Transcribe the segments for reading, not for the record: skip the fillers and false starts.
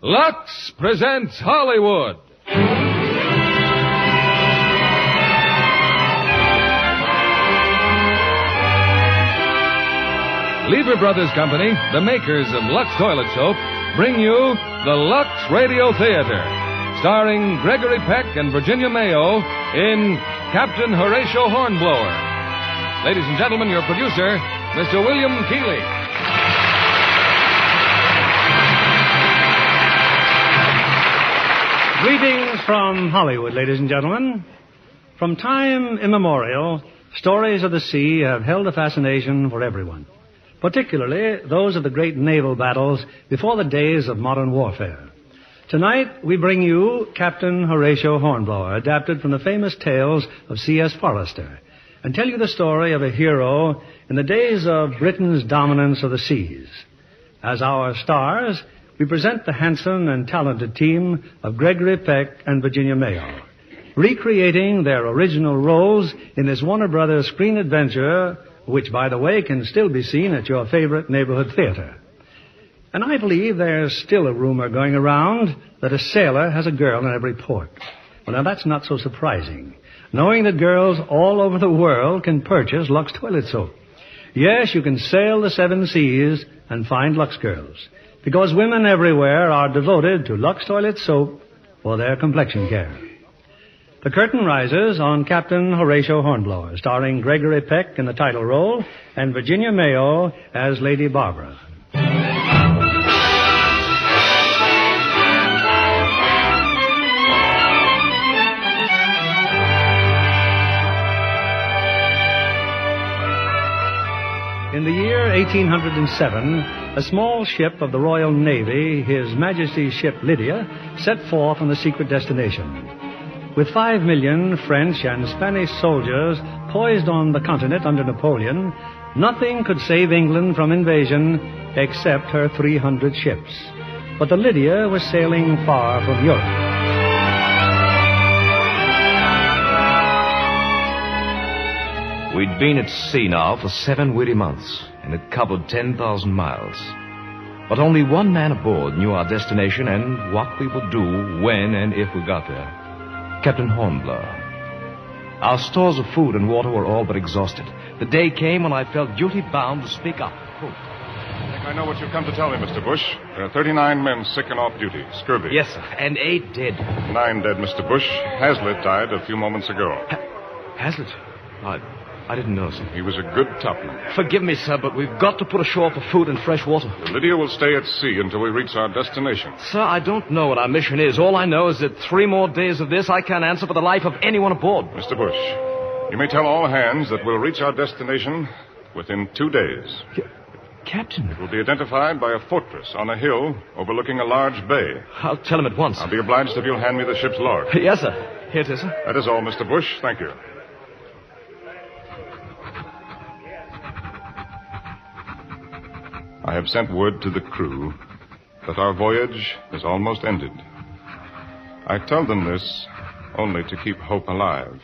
Lux presents Hollywood. Lever Brothers Company, the makers of Lux Toilet Soap, bring you the Lux Radio Theater, starring Gregory Peck and Virginia Mayo in Captain Horatio Hornblower. Ladies and gentlemen, your producer, Mr. William Keighley. Greetings from Hollywood, ladies and gentlemen. From time immemorial, stories of the sea have held a fascination for everyone, particularly those of the great naval battles before the days of modern warfare. Tonight, we bring you Captain Horatio Hornblower, adapted from the famous tales of C.S. Forrester, and tell you the story of a hero in the days of Britain's dominance of the seas. As our stars, we present the handsome and talented team of Gregory Peck and Virginia Mayo, recreating their original roles in this Warner Brothers screen adventure, which, by the way, can still be seen at your favorite neighborhood theater. And I believe there's still a rumor going around that a sailor has a girl in every port. Well, now that's not so surprising, knowing that girls all over the world can purchase Lux Toilet Soap. Yes, you can sail the seven seas and find Lux girls, because women everywhere are devoted to Lux Toilet Soap for their complexion care. The curtain rises on Captain Horatio Hornblower, starring Gregory Peck in the title role and Virginia Mayo as Lady Barbara. In the year 1807, a small ship of the Royal Navy, His Majesty's ship Lydia, set forth on a secret destination. With 5 million French and Spanish soldiers poised on the continent under Napoleon, nothing could save England from invasion except her 300 ships. But the Lydia was sailing far from Europe. We'd been at sea now for 7 weary months and had covered 10,000 miles. But only one man aboard knew our destination and what we would do when and if we got there. Captain Hornblower. Our stores of food and water were all but exhausted. The day came when I felt duty-bound to speak up. I think I know what you've come to tell me, Mr. Bush. There are 39 men sick and off duty. Scurvy. Yes, sir. And 8 dead. 9 dead, Mr. Bush. Hazlitt died a few moments ago. Hazlitt? I didn't know, sir. He was a good topman. Forgive me, sir, but we've got to put ashore for food and fresh water. The Lydia will stay at sea until we reach our destination. Sir, I don't know what our mission is. All I know is that 3 more days of this, I can't answer for the life of anyone aboard. Mr. Bush, you may tell all hands that we'll reach our destination within 2 days. Captain? It will be identified by a fortress on a hill overlooking a large bay. I'll tell him at once. I'll be obliged if you'll hand me the ship's log. Yes, sir. Here it is, sir. That is all, Mr. Bush. Thank you. I have sent word to the crew that our voyage is almost ended. I tell them this only to keep hope alive.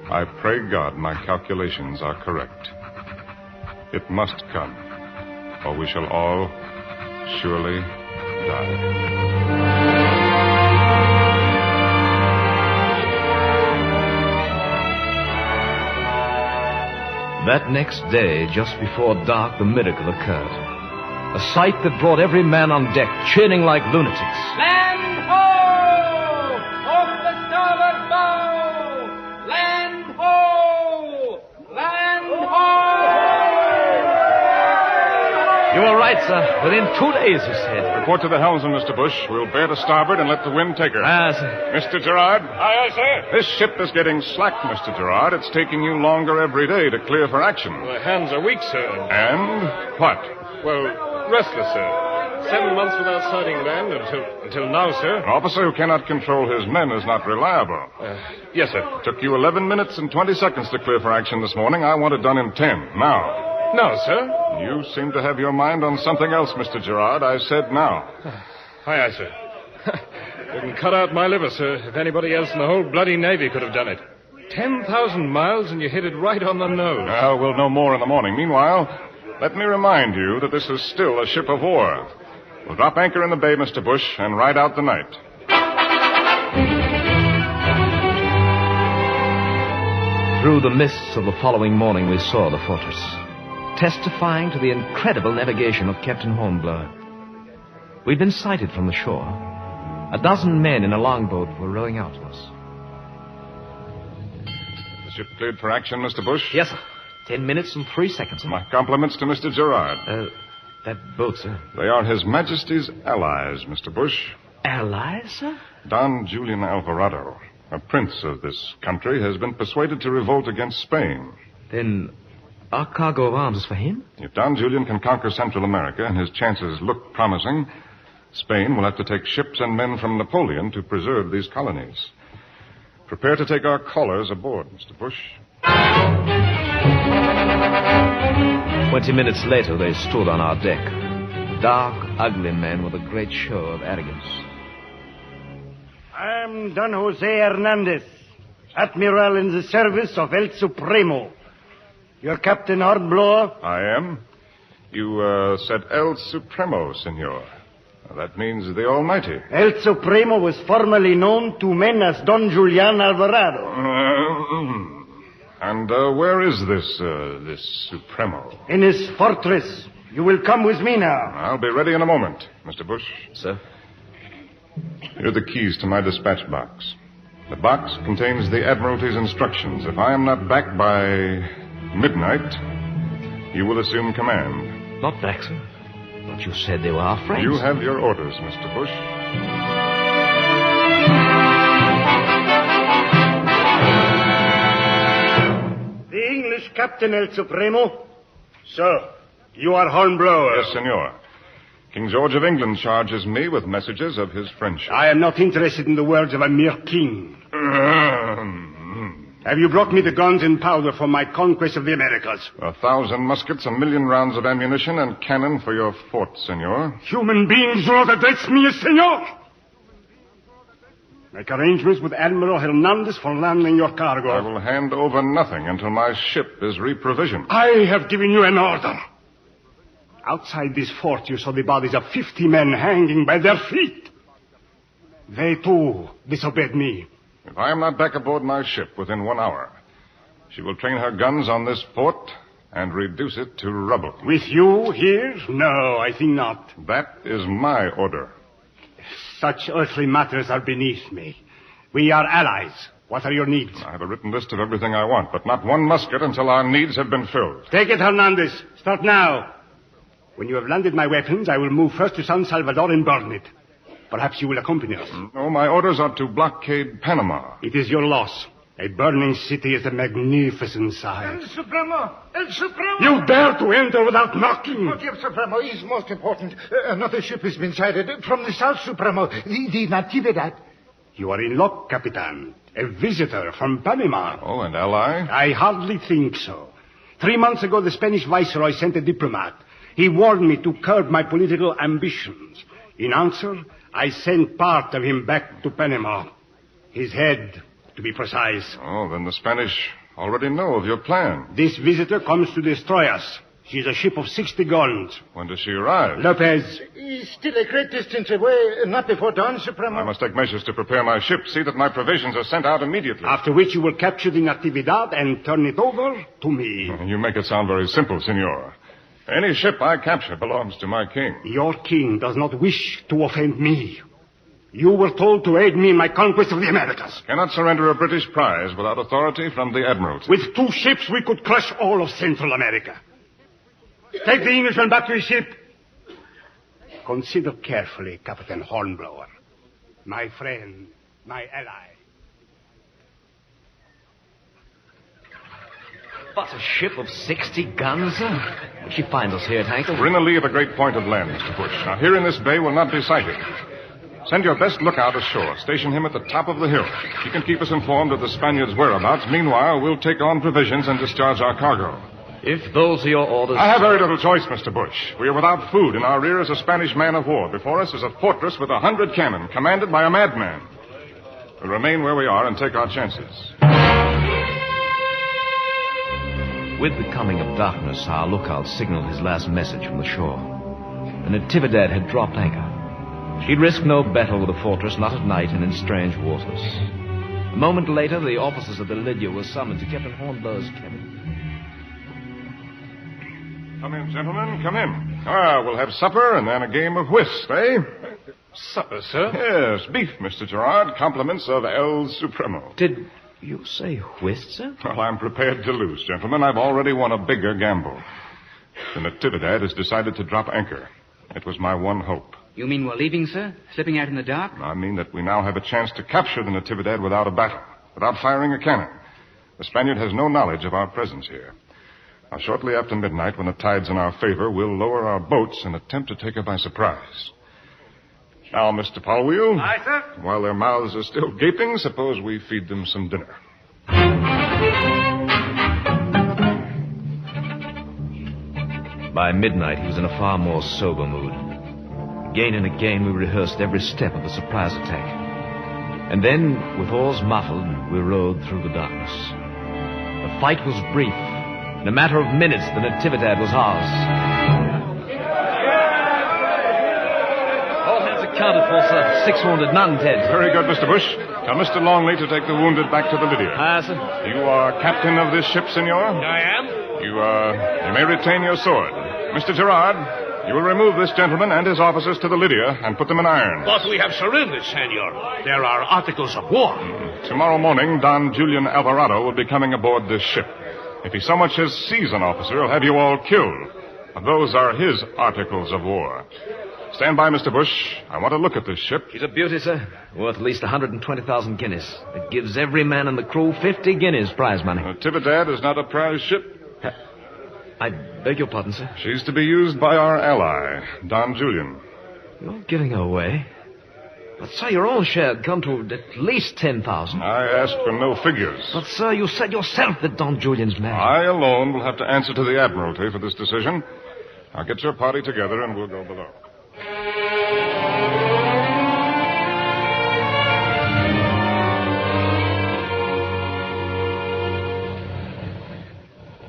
I pray God my calculations are correct. It must come, or we shall all surely die. That next day, just before dark, the miracle occurred. A sight that brought every man on deck cheering like lunatics. Land ho! Off the starboard bow! Land ho! Land ho! You were right, sir. Within 2 days, you said. Report to the helmsman, Mr. Bush. We'll bear to starboard and let the wind take her. Sir. Mr. Gerard? Aye, sir. This ship is getting slack, Mr. Gerard. It's taking you longer every day to clear for action. My hands are weak, sir. And what? Well, restless, sir. 7 months without sighting land until now, sir. An officer who cannot control his men is not reliable. Yes, sir. Took you 11 minutes and 20 seconds to clear for action this morning. I want it done in 10. Now. No, sir. You seem to have your mind on something else, Mr. Gerard. I said now. Aye, sir. You can cut out my liver, sir, if anybody else in the whole bloody Navy could have done it. 10,000 miles and you hit it right on the nose. Well, we'll know more in the morning. Meanwhile, let me remind you that this is still a ship of war. We'll drop anchor in the bay, Mr. Bush, and ride out the night. Through the mists of the following morning, we saw the fortress, testifying to the incredible navigation of Captain Hornblower. We'd been sighted from the shore. 12 men in a longboat were rowing out to us. The ship cleared for action, Mr. Bush? Yes, sir. 10 minutes and 3 seconds, sir. My compliments to Mr. Gerard. That boat, sir. They are His Majesty's allies, Mr. Bush. Allies, sir? Don Julian Alvarado, a prince of this country, has been persuaded to revolt against Spain. Then our cargo of arms is for him? If Don Julian can conquer Central America and his chances look promising, Spain will have to take ships and men from Napoleon to preserve these colonies. Prepare to take our callers aboard, Mr. Bush. 20 minutes later, they stood on our deck. Dark, ugly men with a great show of arrogance. I'm Don Jose Hernandez, Admiral in the service of El Supremo. You're Captain Hornblower? I am. You said El Supremo, senor. That means the Almighty. El Supremo was formerly known to men as Don Julian Alvarado. And where is this Supremo? In his fortress. You will come with me now. I'll be ready in a moment, Mr. Bush. Sir? Here are the keys to my dispatch box. The box contains the Admiralty's instructions. If I am not back by midnight, you will assume command. Not back, sir. But you said they were our friends. You have your orders, Mr. Bush. The English Captain El Supremo? Sir, you are Hornblower. Yes, senor. King George of England charges me with messages of his friendship. I am not interested in the words of a mere king. Have you brought me the guns and powder for my conquest of the Americas? 1,000 muskets, 1,000,000 rounds of ammunition, and cannon for your fort, senor. Human beings do not address me as senor. Make arrangements with Admiral Hernandez for landing your cargo. I will hand over nothing until my ship is reprovisioned. I have given you an order. Outside this fort, you saw the bodies of 50 men hanging by their feet. They, too, disobeyed me. If I am not back aboard my ship within 1 hour, she will train her guns on this fort and reduce it to rubble. With you here? No, I think not. That is my order. Such earthly matters are beneath me. We are allies. What are your needs? I have a written list of everything I want, but not one musket until our needs have been filled. Take it, Hernandez. Start now. When you have landed my weapons, I will move first to San Salvador and burn it. Perhaps you will accompany us. No, my orders are to blockade Panama. It is your loss. A burning city is a magnificent sight. El Supremo! El Supremo! You dare to enter without knocking! But El Supremo is most important. Another ship has been sighted from the south, Supremo. The Natividad. You are in luck, Capitan. A visitor from Panama. Oh, an ally? I hardly think so. 3 months ago, the Spanish viceroy sent a diplomat. He warned me to curb my political ambitions. In answer, I sent part of him back to Panama. His head, to be precise. Oh, then the Spanish already know of your plan. This visitor comes to destroy us. She's a ship of 60 guns. When does she arrive? Lopez. He's still a great distance away, not before dawn, Supremo. I must take measures to prepare my ship. See that my provisions are sent out immediately. After which you will capture the Natividad and turn it over to me. You make it sound very simple, senor. Any ship I capture belongs to my king. Your king does not wish to offend me. You were told to aid me in my conquest of the Americas. Cannot surrender a British prize without authority from the Admiralty. With 2 ships, we could crush all of Central America. Take the Englishman back to his ship. Consider carefully, Captain Hornblower. My friend, my ally. But a ship of 60 guns, sir? Will she find us here at anchor? We're in the lee of a great point of land, Mr. Bush. Now, here in this bay will not be sighted. Send your best lookout ashore. Station him at the top of the hill. He can keep us informed of the Spaniards' whereabouts. Meanwhile, we'll take on provisions and discharge our cargo. If those are your orders... I have very little choice, Mr. Bush. We are without food. In our rear is a Spanish man of war. Before us is a fortress with 100 cannon, commanded by a madman. We'll remain where we are and take our chances. With the coming of darkness, our lookout signaled his last message from the shore. the Natividad had dropped anchor. She'd risk no battle with the fortress, not at night and in strange waters. A moment later, the officers of the Lydia were summoned to Captain Hornblower's cabin. Come in, gentlemen, come in. We'll have supper and then a game of whist, eh? Supper, sir? Yes, beef, Mr. Gerard. Compliments of El Supremo. Did you say whist, sir? Well, I'm prepared to lose, gentlemen. I've already won a bigger gamble. The Natividad has decided to drop anchor. It was my one hope. You mean we're leaving, sir? Slipping out in the dark? I mean that we now have a chance to capture the Natividad without a battle, without firing a cannon. The Spaniard has no knowledge of our presence here. Now, shortly after midnight, when the tide's in our favor, we'll lower our boats and attempt to take her by surprise. Now, Mr. Polwheel. Aye, sir? While their mouths are still gaping, suppose we feed them some dinner. By midnight, he was in a far more sober mood. Again and again, we rehearsed every step of the surprise attack. And then, with oars muffled, we rowed through the darkness. The fight was brief. In a matter of minutes, the Natividad was ours. All hands accounted for, sir. 6 wounded, none dead. Very good, Mr. Bush. Tell Mr. Longley to take the wounded back to the Lydia. Aye, sir. You are captain of this ship, senor? I am. You may retain your sword. Mr. Gerard, you will remove this gentleman and his officers to the Lydia and put them in irons. But we have surrendered, senor. There are articles of war. Tomorrow morning, Don Julian Alvarado will be coming aboard this ship. If he so much as sees an officer, he'll have you all killed. Those are his articles of war. Stand by, Mr. Bush. I want to look at this ship. She's a beauty, sir. Worth at least 120,000 guineas. It gives every man in the crew 50 guineas prize money. Natividad is not a prize ship. I beg your pardon, sir. She's to be used by our ally, Don Julian. You're giving her away. But, sir, your own share had come to at least 10,000. I asked for no figures. But, sir, you said yourself that Don Julian's mad. I alone will have to answer to the Admiralty for this decision. Now get your party together and we'll go below.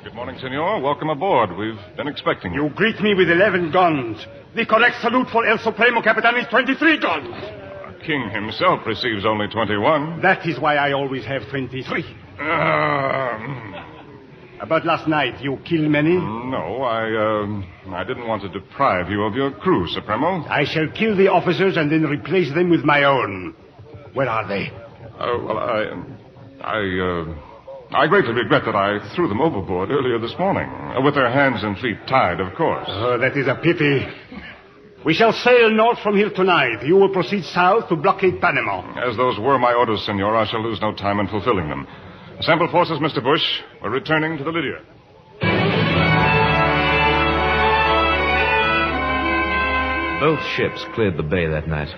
Good morning, senor. Welcome aboard. We've been expecting you. You greet me with 11 guns. The correct salute for El Supremo Capitan is 23 guns. The king himself receives only 21. That is why I always have 23. But last night, you killed many? No, I didn't want to deprive you of your crew, Supremo. I shall kill the officers and then replace them with my own. Where are they? I greatly regret that I threw them overboard earlier this morning. With their hands and feet tied, of course. Oh, that is a pity. We shall sail north from here tonight. You will proceed south to blockade Panama. As those were my orders, senor, I shall lose no time in fulfilling them. Assemble forces, Mr. Bush. We're returning to the Lydia. Both ships cleared the bay that night.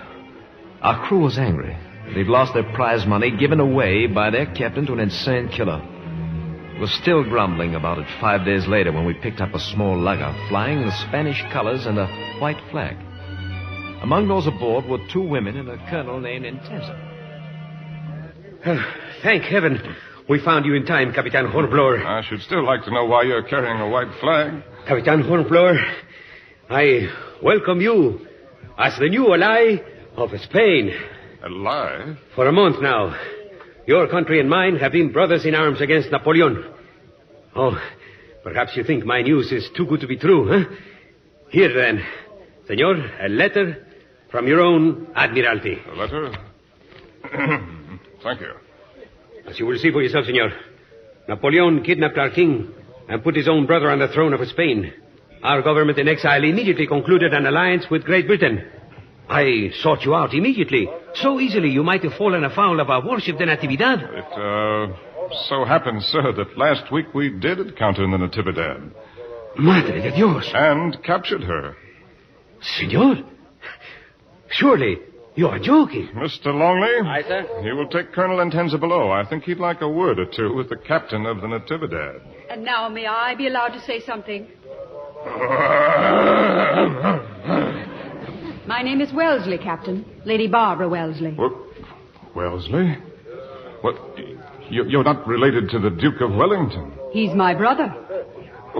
Our crew was angry. They'd lost their prize money given away by their captain to an insane killer. We were still grumbling about it 5 days later when we picked up a small lugger flying the Spanish colors and a white flag. Among those aboard were 2 women and a colonel named Intensa. Thank heaven we found you in time, Capitan Hornblower. I should still like to know why you're carrying a white flag. Capitan Hornblower, I welcome you as the new ally of Spain. Ally? For a month now, your country and mine have been brothers in arms against Napoleon. Oh, perhaps you think my news is too good to be true, huh? Here, then, senor, a letter from your own Admiralty. A letter? Thank you. As you will see for yourself, senor, Napoleon kidnapped our king and put his own brother on the throne of Spain. Our government in exile immediately concluded an alliance with Great Britain. I sought you out immediately. So easily you might have fallen afoul of our warship, the Natividad. It so happens, sir, that last week we did encounter the Natividad. Madre de Dios. And captured her. Senor, surely you are joking. Mr. Longley? Aye, sir? You will take Colonel Intensa below. I think he'd like a word or two with the captain of the Natividad. And now may I be allowed to say something? My name is Wellesley, Captain. Lady Barbara Wellesley. What? Wellesley? What? You're not related to the Duke of Wellington? He's my brother.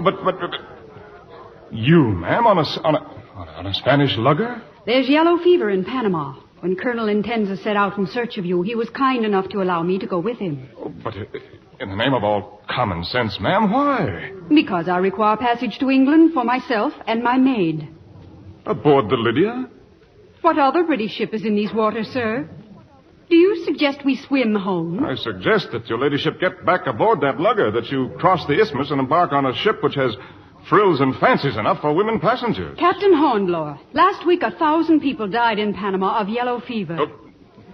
But you, ma'am, on On a Spanish lugger? There's yellow fever in Panama. When Colonel Intenza set out in search of you, he was kind enough to allow me to go with him. Oh, but in the name of all common sense, ma'am, why? Because I require passage to England for myself and my maid. Aboard the Lydia? What other British ship is in these waters, sir? Do you suggest we swim home? I suggest that your ladyship get back aboard that lugger, that you cross the isthmus and embark on a ship which has frills and fancies enough for women passengers. Captain Hornblower, last week 1,000 people died in Panama of yellow fever.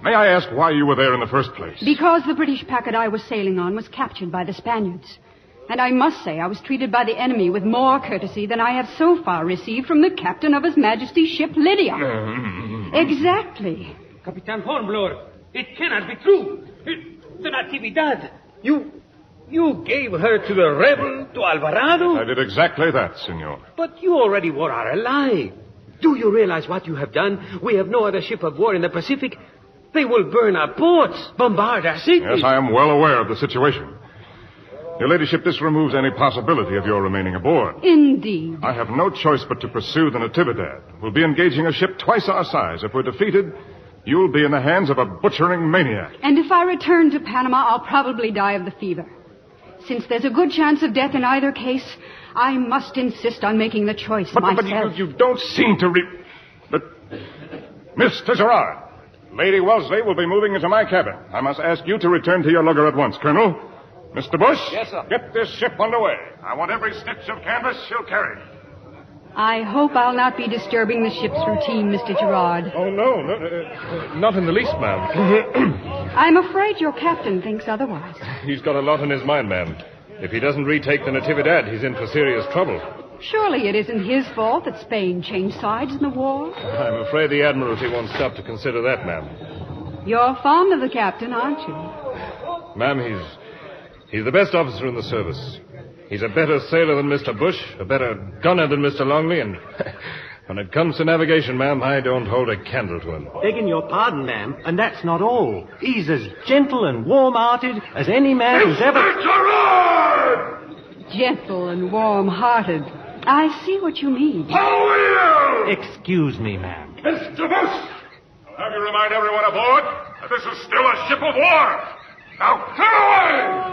May I ask why you were there in the first place? Because the British packet I was sailing on was captured by the Spaniards. And I must say I was treated by the enemy with more courtesy than I have so far received from the captain of His Majesty's ship Lydia. Exactly. Capitan Hornblower, it cannot be true. The Natividad. You gave her to the rebel, to Alvarado? I did exactly that, senor. But you already were our ally. Do you realize what you have done? We have no other ship of war in the Pacific. They will burn our ports, bombard our cities. Yes, I am well aware of the situation. Your ladyship, this removes any possibility of your remaining aboard. Indeed. I have no choice but to pursue the Natividad. We'll be engaging a ship twice our size. If we're defeated, you'll be in the hands of a butchering maniac. And if I return to Panama, I'll probably die of the fever. Since there's a good chance of death in either case, I must insist on making the choice myself. But you don't seem to But, Mr. Gerard, Lady Wellesley will be moving into my cabin. I must ask you to return to your lugger at once, Colonel. Mr. Bush? Yes, sir. Get this ship underway. I want every stitch of canvas she'll carry. I hope I'll not be disturbing the ship's routine, Mr. Gerard. Oh, no, not in the least, ma'am. I'm afraid your captain thinks otherwise. He's got a lot on his mind, ma'am. If he doesn't retake the Natividad, he's in for serious trouble. Surely it isn't his fault that Spain changed sides in the war. I'm afraid the Admiralty won't stop to consider that, ma'am. You're fond of the captain, aren't you? Ma'am, he's the best officer in the service. He's a better sailor than Mr. Bush, a better gunner than Mr. Longley, and when it comes to navigation, ma'am, I don't hold a candle to him. Begging your pardon, ma'am, and that's not all. He's as gentle and warm-hearted as any man who's ever... Gentle and warm-hearted. I see what you mean. Excuse me, ma'am. Mr. Bush! I'll have you remind everyone aboard that this is still a ship of war. Now, clear away!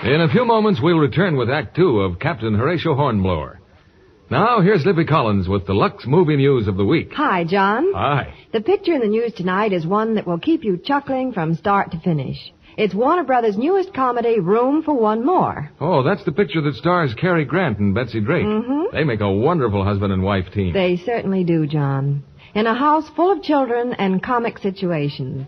In a few moments, we'll return with Act Two of Captain Horatio Hornblower. Now, here's Libby Collins with the Lux Movie News of the Week. Hi, John. Hi. The picture in the news tonight is one that will keep you chuckling from start to finish. It's Warner Brothers' newest comedy, Room for One More. Oh, that's the picture that stars Cary Grant and Betsy Drake. Mm-hmm. They make a wonderful husband and wife team. They certainly do, John. In a house full of children and comic situations.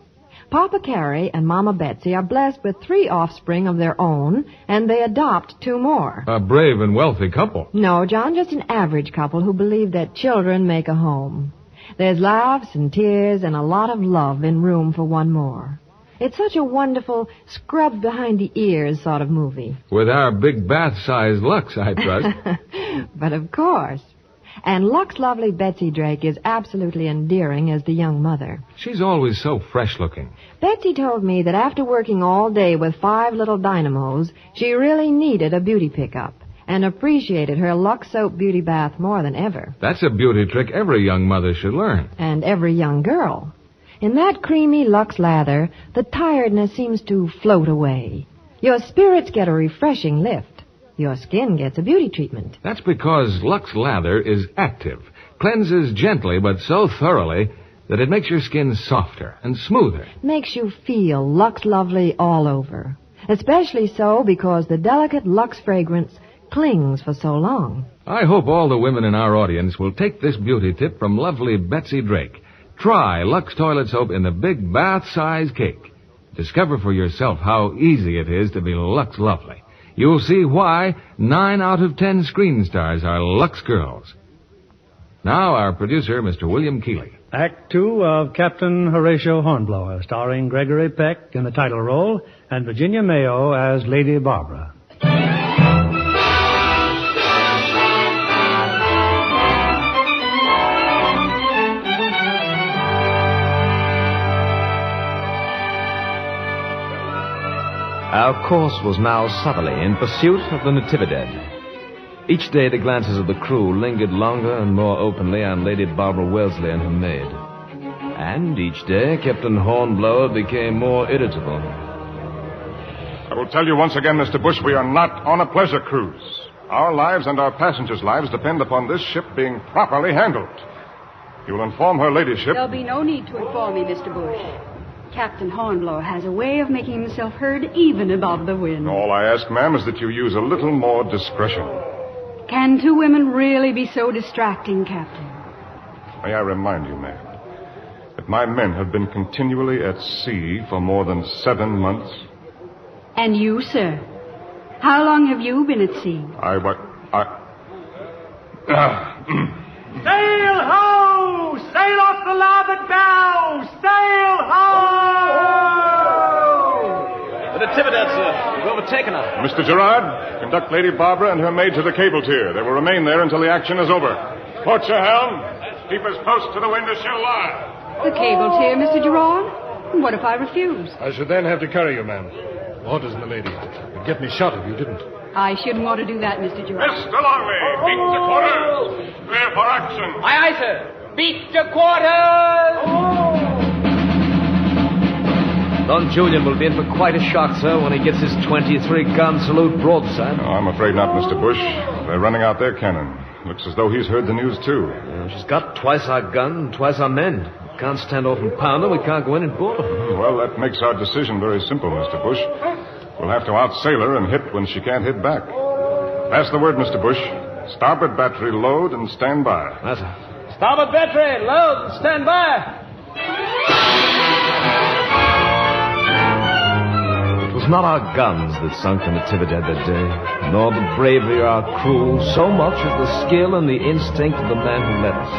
Papa Cary and Mama Betsy are blessed with 3 offspring of their own, and they adopt 2 more. A brave and wealthy couple. No, John, just an average couple who believe that children make a home. There's laughs and tears and a lot of love in Room for One More. It's such a wonderful, scrubbed behind the ears sort of movie. With our big bath-sized Lux, I trust. But of course. And Lux's lovely Betsy Drake is absolutely endearing as the young mother. She's always so fresh-looking. Betsy told me that after working all day with 5 little dynamos, she really needed a beauty pickup and appreciated her Lux soap beauty bath more than ever. That's a beauty trick every young mother should learn. And every young girl. In that creamy Lux lather, the tiredness seems to float away. Your spirits get a refreshing lift. Your skin gets a beauty treatment. That's because Lux Lather is active, cleanses gently but so thoroughly that it makes your skin softer and smoother. Makes you feel Lux Lovely all over. Especially so because the delicate Lux fragrance clings for so long. I hope all the women in our audience will take this beauty tip from lovely Betsy Drake. Try Lux Toilet Soap in the big bath-size cake. Discover for yourself how easy it is to be Lux Lovely. You'll see why 9 out of 10 screen stars are Lux girls. Now, our producer, Mr. William Keeley. Act Two of Captain Horatio Hornblower, starring Gregory Peck in the title role and Virginia Mayo as Lady Barbara. Our course was now southerly, in pursuit of the Natividad. Each day the glances of the crew lingered longer and more openly on Lady Barbara Wellesley and her maid. And each day Captain Hornblower became more irritable. I will tell you once again, Mr. Bush, we are not on a pleasure cruise. Our lives and our passengers' lives depend upon this ship being properly handled. You will inform her ladyship... There'll be no need to inform me, Mr. Bush. Captain Hornblower has a way of making himself heard even above the wind. All I ask, ma'am, is that you use a little more discretion. Can two women really be so distracting, Captain? May I remind you, ma'am, that my men have been continually at sea for more than 7 months. And you, sir? How long have you been at sea? Sail ho! Sail off the larboard bow! Sail ho! The Natividad, sir. We've overtaken her. Mr. Gerard, conduct Lady Barbara and her maid to the cable tier. They will remain there until the action is over. Port your helm. Keep us close to the wind as she'll lie. The cable tier, Mr. Gerard? What if I refuse? I should then have to carry you, ma'am. Orders, milady. You'd get me shot if you didn't. I shouldn't want to do that, Mr. Gerard. Mr. Longley, beat to quarters. Clear for action. Aye, aye, sir. Beat to quarters! Don Julian will be in for quite a shock, sir, when he gets his 23-gun salute broadside. No, I'm afraid not, Mr. Bush. They're running out their cannon. Looks as though he's heard the news, too. Yeah, she's got twice our gun and twice our men. We can't stand off and pound her. We can't go in and board her. Well, that makes our decision very simple, Mr. Bush. We'll have to outsail her and hit when she can't hit back. Pass the word, Mr. Bush. Starboard battery, load and stand by. That's it. Starboard battery, load and stand by. It was not our guns that sunk the Natividad that day, nor the bravery of our crew, so much as the skill and the instinct of the man who led us.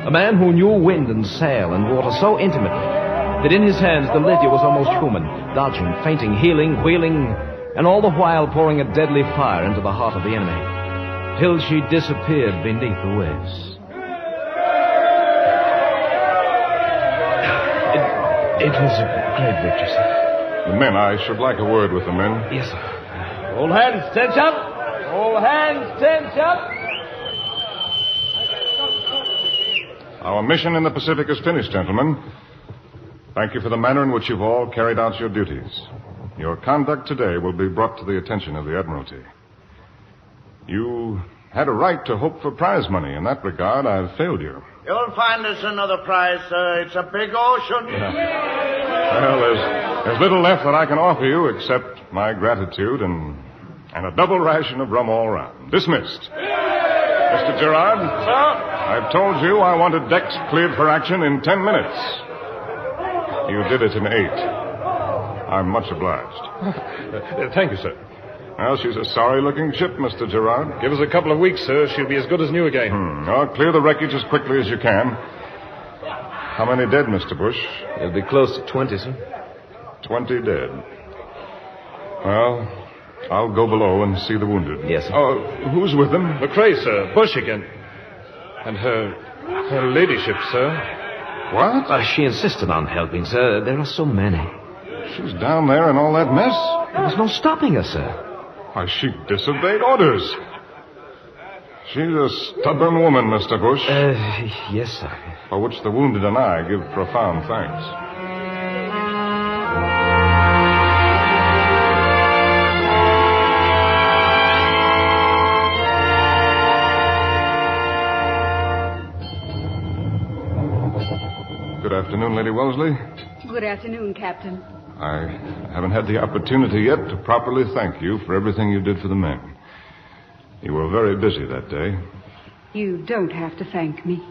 A man who knew wind and sail and water so intimately that in his hands the Lydia was almost human, dodging, feinting, heeling, wheeling, and all the while pouring a deadly fire into the heart of the enemy, till she disappeared beneath the waves. It was a great victory, sir. The men, I should like a word with the men. Yes, sir. All hands, tense up. All hands, tense up. Our mission in the Pacific is finished, gentlemen. Thank you for the manner in which you've all carried out your duties. Your conduct today will be brought to the attention of the Admiralty. You had a right to hope for prize money. In that regard, I've failed you. You'll find us another prize, sir. It's a big ocean. Well, there's little left that I can offer you except my gratitude and a double ration of rum all round. Dismissed. Mr. Gerard? Sir? I've told you I wanted decks cleared for action in 10 minutes. You did it in 8. I'm much obliged. Thank you, sir. Well, she's a sorry-looking ship, Mr. Gerard. Give us a couple of weeks, sir. She'll be as good as new again. Well, clear the wreckage as quickly as you can. How many dead, Mr. Bush? It'll be close to 20, sir. 20 dead. Well, I'll go below and see the wounded. Yes, sir. Oh, who's with them? McCrae, sir. Bush again. And her ladyship, sir. What? She insisted on helping, sir. There are so many. She's down there in all that mess? There was no stopping her, sir. Why, she disobeyed orders. She's a stubborn woman, Mr. Bush. Yes, sir. For which the wounded and I give profound thanks. Good afternoon, Lady Wellesley. Good afternoon, Captain. I haven't had the opportunity yet to properly thank you for everything you did for the men. You were very busy that day. You don't have to thank me.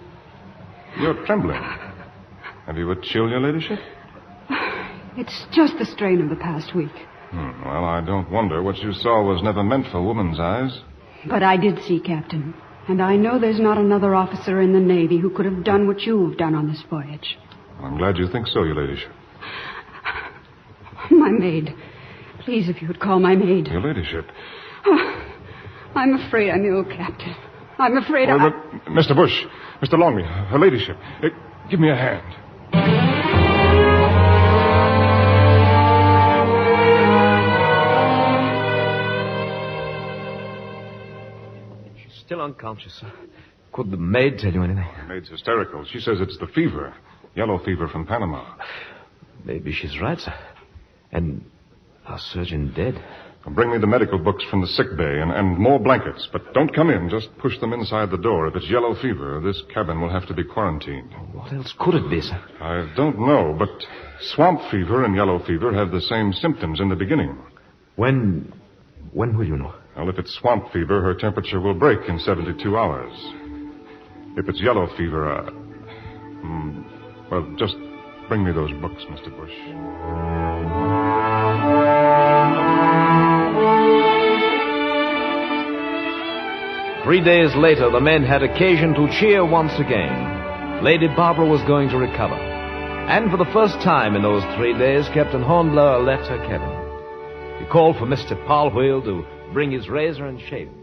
You're trembling. Have you a chill, your ladyship? It's just the strain of the past week. Well, I don't wonder. What you saw was never meant for woman's eyes. But I did see, Captain. And I know there's not another officer in the Navy who could have done what you've done on this voyage. I'm glad you think so, your ladyship. My maid. Please, if you would call my maid. Your ladyship. Oh, I'm afraid I'm ill, Captain. I'm afraid Mr. Bush, Mr. Longley, her ladyship. Give me a hand. unconscious, sir. Could the maid tell you anything? The maid's hysterical. She says it's the fever. Yellow fever from Panama. Maybe she's right, sir. And our surgeon dead. Bring me the medical books from the sick bay and more blankets. But don't come in. Just push them inside the door. If it's yellow fever, this cabin will have to be quarantined. What else could it be, sir? I don't know, but swamp fever and yellow fever have the same symptoms in the beginning. When will you know? Well, if it's swamp fever, her temperature will break in 72 hours. If it's yellow fever, well, just bring me those books, Mr. Bush. 3 days later, the men had occasion to cheer once again. Lady Barbara was going to recover. And for the first time in those 3 days, Captain Hornblower left her cabin. He called for Mr. Polwheel to bring his razor and shave him.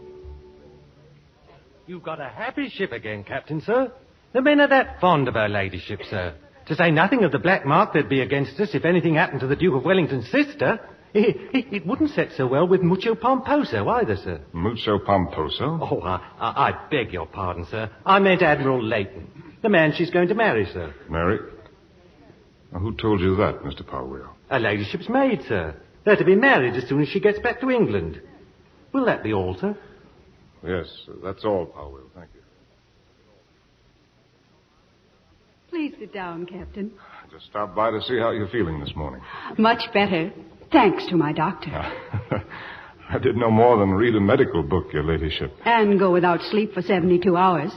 You've got a happy ship again, Captain, sir. The men are that fond of her ladyship, sir. To say nothing of the black mark there'd be against us if anything happened to the Duke of Wellington's sister. It wouldn't set so well with Mucho Pomposo either, sir. Mucho Pomposo? Oh, I beg your pardon, sir. I meant Admiral Leighton, the man she's going to marry, sir. Marry? Now, who told you that, Mr. Polwheel? Her ladyship's maid, sir. They're to be married as soon as she gets back to England. Will that be all, sir? Yes, that's all, Polwheel. Thank you. Please sit down, Captain. Just stopped by to see how you're feeling this morning. Much better, thanks to my doctor. I did no more than read a medical book, Your Ladyship. And go without sleep for 72 hours.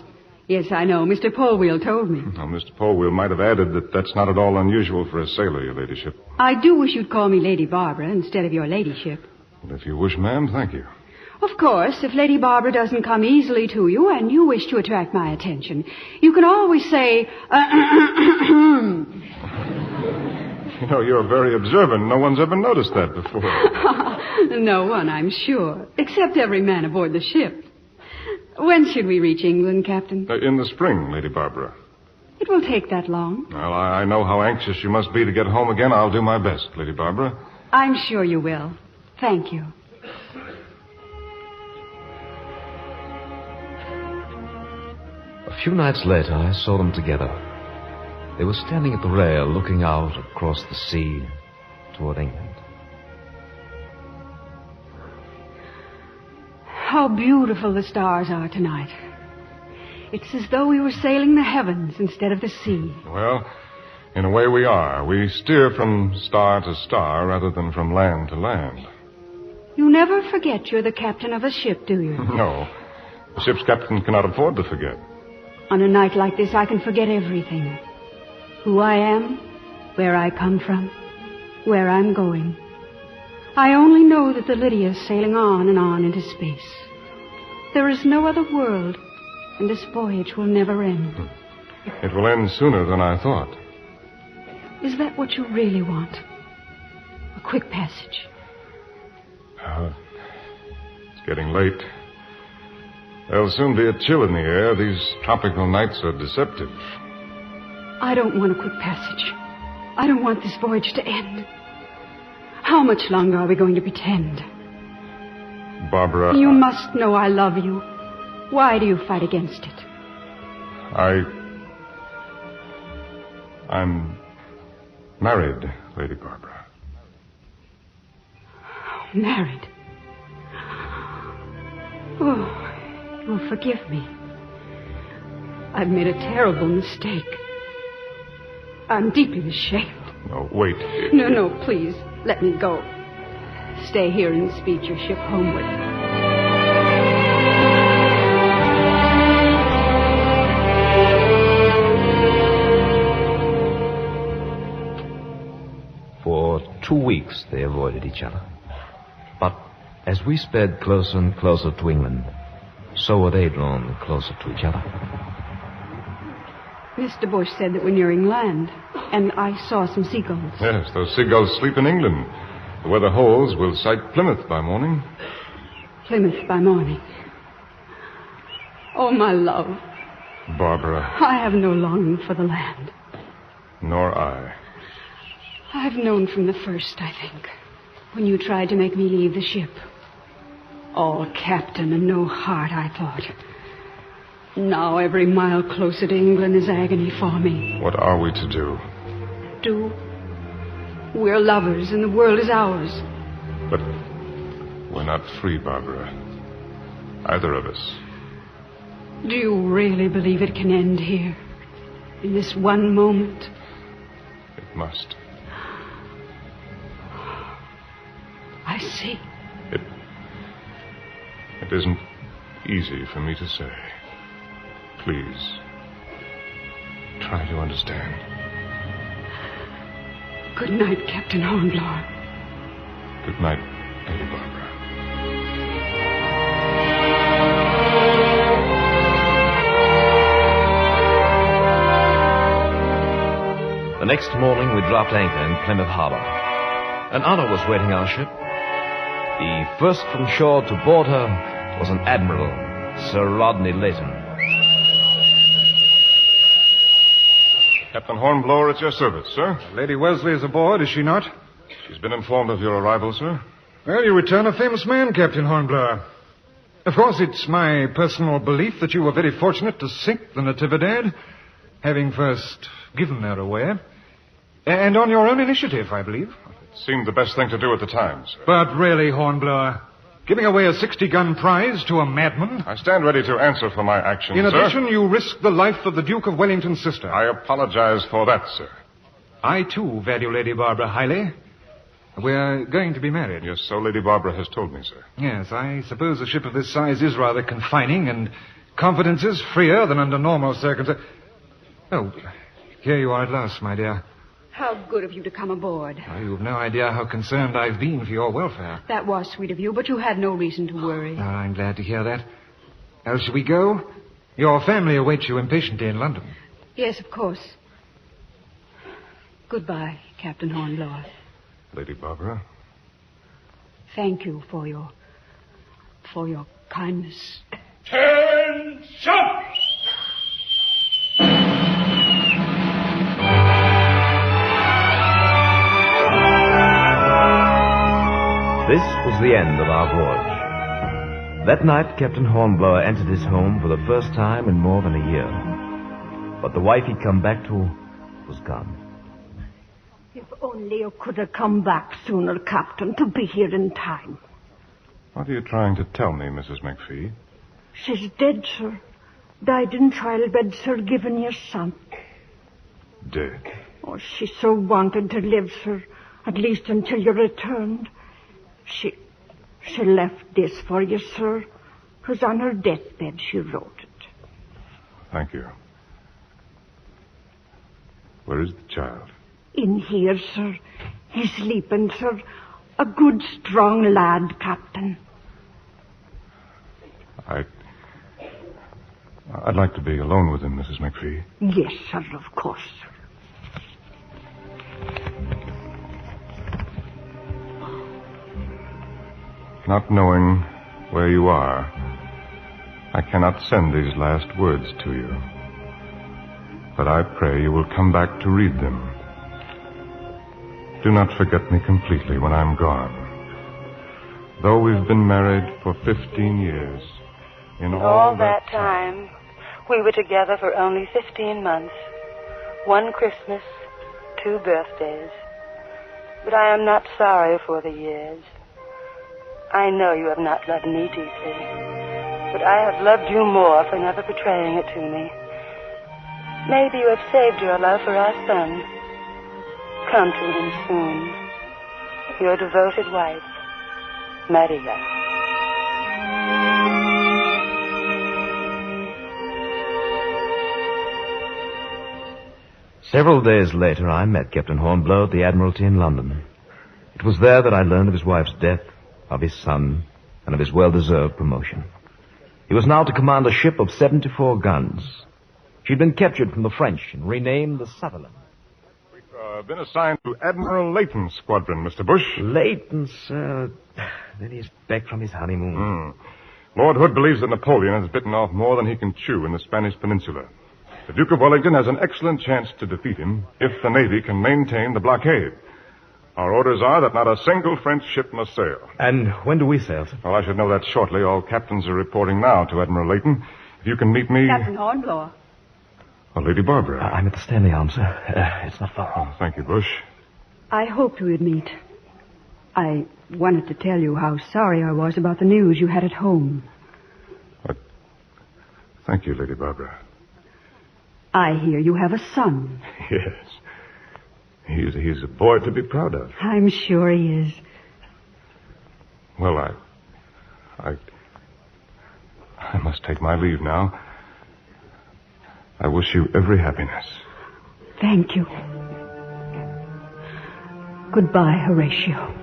Yes, I know. Mr. Polwheel told me. Now, Mr. Polwheel might have added that that's not at all unusual for a sailor, Your Ladyship. I do wish you'd call me Lady Barbara instead of Your Ladyship. Well, if you wish, ma'am, thank you. Of course, if Lady Barbara doesn't come easily to you and you wish to attract my attention, you can always say, You know, you're very observant. No one's ever noticed that before. No one, I'm sure, except every man aboard the ship. When should we reach England, Captain? In the spring, Lady Barbara. It will take that long. Well, I know how anxious you must be to get home again. I'll do my best, Lady Barbara. I'm sure you will. Thank you. A few nights later, I saw them together. They were standing at the rail, looking out across the sea toward England. How beautiful the stars are tonight. It's as though we were sailing the heavens instead of the sea. Well, in a way we are. We steer from star to star rather than from land to land. You never forget you're the captain of a ship, do you? No. The ship's captain cannot afford to forget. On a night like this, I can forget everything. Who I am, where I come from, where I'm going. I only know that the Lydia's sailing on and on into space. There is no other world, and this voyage will never end. It will end sooner than I thought. Is that what you really want? A quick passage? It's getting late. There'll soon be a chill in the air. These tropical nights are deceptive. I don't want a quick passage. I don't want this voyage to end. How much longer are we going to pretend? Barbara... You must know I love you. Why do you fight against it? I'm married, Lady Barbara. Married? Oh, you'll forgive me. I've made a terrible mistake. I'm deeply ashamed. No, wait. No, please, let me go. Stay here and speed your ship homeward. For 2 weeks, they avoided each other. But as we sped closer and closer to England, so were they drawn closer to each other. Mr. Bush said that we're nearing land, and I saw some seagulls. Yes, those seagulls sleep in England. The weather holds, we'll sight Plymouth by morning. Plymouth by morning. Oh, my love. Barbara. I have no longing for the land. Nor I. I've known from the first, I think, when you tried to make me leave the ship. All captain and no heart, I thought. Now every mile closer to England is agony for me. What are we to do? Do? We're lovers and the world is ours. But we're not free, Barbara. Either of us. Do you really believe it can end here? In this one moment? It must. I see. It isn't easy for me to say. Please, try to understand. Good night, Captain Hornblower. Good night, Lady Barbara. The next morning, we dropped anchor in Plymouth Harbor. An honor was waiting our ship. The first from shore to board her was an admiral, Sir Rodney Layton. Captain Hornblower, at your service, sir. Lady Wellesley is aboard, is she not? She's been informed of your arrival, sir. Well, you return a famous man, Captain Hornblower. Of course, it's my personal belief that you were very fortunate to sink the Natividad, having first given her away. And on your own initiative, I believe. It seemed the best thing to do at the time, sir. But really, Hornblower, giving away a 60-gun prize to a madman? I stand ready to answer for my actions, In sir. addition, you risked the life of the Duke of Wellington's sister. I apologize for that, sir. I, too, value Lady Barbara highly. We're going to be married. Yes, so Lady Barbara has told me, sir. Yes, I suppose a ship of this size is rather confining, and confidence is freer than under normal circumstances. Oh, here you are at last, my dear. How good of you to come aboard. Oh, you've no idea how concerned I've been for your welfare. That was sweet of you, but you had no reason to worry. Oh, I'm glad to hear that. Now, shall we go? Your family awaits you impatiently in London. Yes, of course. Goodbye, Captain Hornblower. Lady Barbara? Thank you for your kindness. Attention! This was the end of our voyage. That night, Captain Hornblower entered his home for the first time in more than a year. But the wife he'd come back to was gone. If only you could have come back sooner, Captain, to be here in time. What are you trying to tell me, Mrs. McPhee? She's dead, sir. Died in childbed, sir, given your son. Dead? Oh, she so wanted to live, sir, at least until you returned. She left this for you, sir. It was on her deathbed she wrote it. Thank you. Where is the child? In here, sir. He's sleeping, sir. A good, strong lad, Captain. I'd like to be alone with him, Mrs. McPhee. Yes, sir, of course. Not knowing where you are, I cannot send these last words to you. But I pray you will come back to read them. Do not forget me completely when I'm gone. Though we've been married for 15 years, in all that time, we were together for only 15 months. One Christmas, 2 birthdays. But I am not sorry for the years. I know you have not loved me deeply, but I have loved you more for never betraying it to me. Maybe you have saved your love for our son. Come to him soon. Your devoted wife, Maria. Several days later, I met Captain Hornblower at the Admiralty in London. It was there that I learned of his wife's death, of his son, and of his well-deserved promotion. He was now to command a ship of 74 guns. She'd been captured from the French and renamed the Sutherland. We've been assigned to Admiral Layton's squadron, Mr. Bush. Layton, sir. Then he's back from his honeymoon. Lord Hood believes that Napoleon has bitten off more than he can chew in the Spanish peninsula. The Duke of Wellington has an excellent chance to defeat him if the Navy can maintain the blockade. Our orders are that not a single French ship must sail. And when do we sail, sir? Well, I should know that shortly. All captains are reporting now to Admiral Layton. If you can meet me... Captain Hornblower. Oh, Lady Barbara. I'm at the Stanley Arm, sir. It's not far off. Oh, thank you, Bush. I hoped we would meet. I wanted to tell you how sorry I was about the news you had at home. Thank you, Lady Barbara. I hear you have a son. Yes. He's a boy to be proud of. I'm sure he is. Well, I must take my leave now. I wish you every happiness. Thank you. Goodbye, Horatio.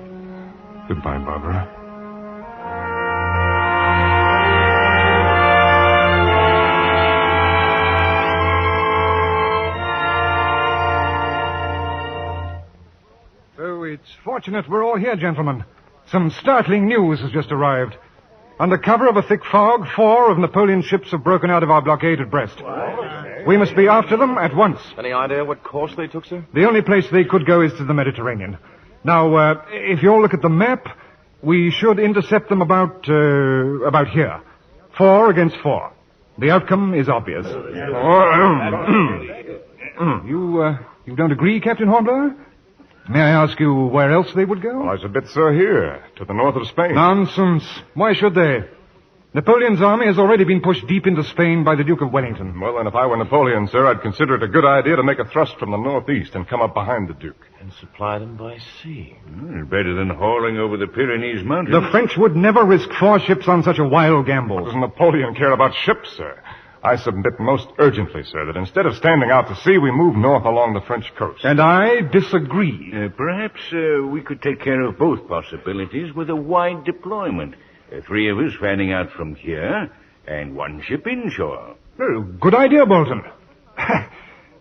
Goodbye, Barbara. So it's fortunate we're all here, gentlemen. Some startling news has just arrived. Under cover of a thick fog, 4 of Napoleon's ships have broken out of our blockade at Brest. We must be after them at once. Any idea what course they took, sir? The only place they could go is to the Mediterranean. Now, if you'll look at the map, we should intercept them about here. 4 against 4. The outcome is obvious. You don't agree, Captain Hornblower? May I ask you where else they would go? Well, there's a bit, sir, here, to the north of Spain. Nonsense. Why should they? Napoleon's army has already been pushed deep into Spain by the Duke of Wellington. Well, then, if I were Napoleon, sir, I'd consider it a good idea to make a thrust from the northeast and come up behind the Duke. And supply them by sea. Better than hauling over the Pyrenees Mountains. The French would never risk 4 ships on such a wild gamble. Does Napoleon care about ships, sir? I submit most urgently, sir, that instead of standing out to sea, we move north along the French coast. And I disagree. Perhaps we could take care of both possibilities with a wide deployment. 3 of us fanning out from here, and 1 ship inshore. Oh, good idea, Bolton.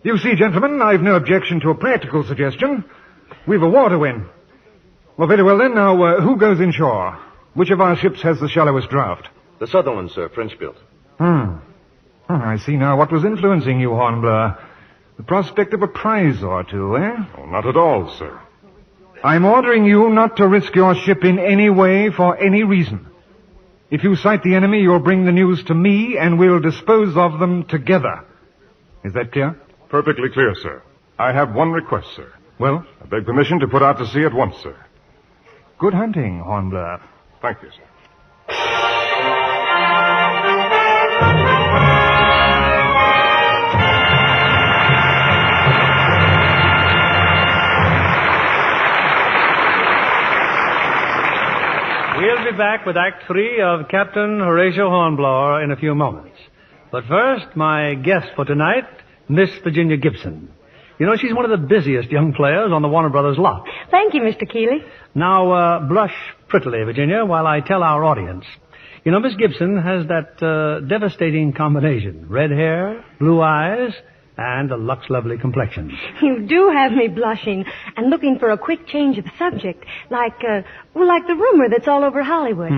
You see, gentlemen, I've no objection to a practical suggestion. We've a war to win. Well, very well then. Now, who goes inshore? Which of our ships has the shallowest draft? The southern one, sir, French-built. I see now what was influencing you, Hornblower. The prospect of a prize or two, eh? Oh, not at all, sir. I'm ordering you not to risk your ship in any way for any reason. If you sight the enemy, you'll bring the news to me, and we'll dispose of them together. Is that clear? Perfectly clear, sir. I have one request, sir. Well? I beg permission to put out to sea at once, sir. Good hunting, Hornblower. Thank you, sir. We'll be back with Act 3 of Captain Horatio Hornblower in a few moments. But first, my guest for tonight, Miss Virginia Gibson. You know, she's one of the busiest young players on the Warner Brothers lot. Thank you, Mr. Keeley. Now, blush prettily, Virginia, while I tell our audience. You know, Miss Gibson has that devastating combination. Red hair, blue eyes, and a Lux lovely complexion. You do have me blushing and looking for a quick change of subject, like the rumor that's all over Hollywood.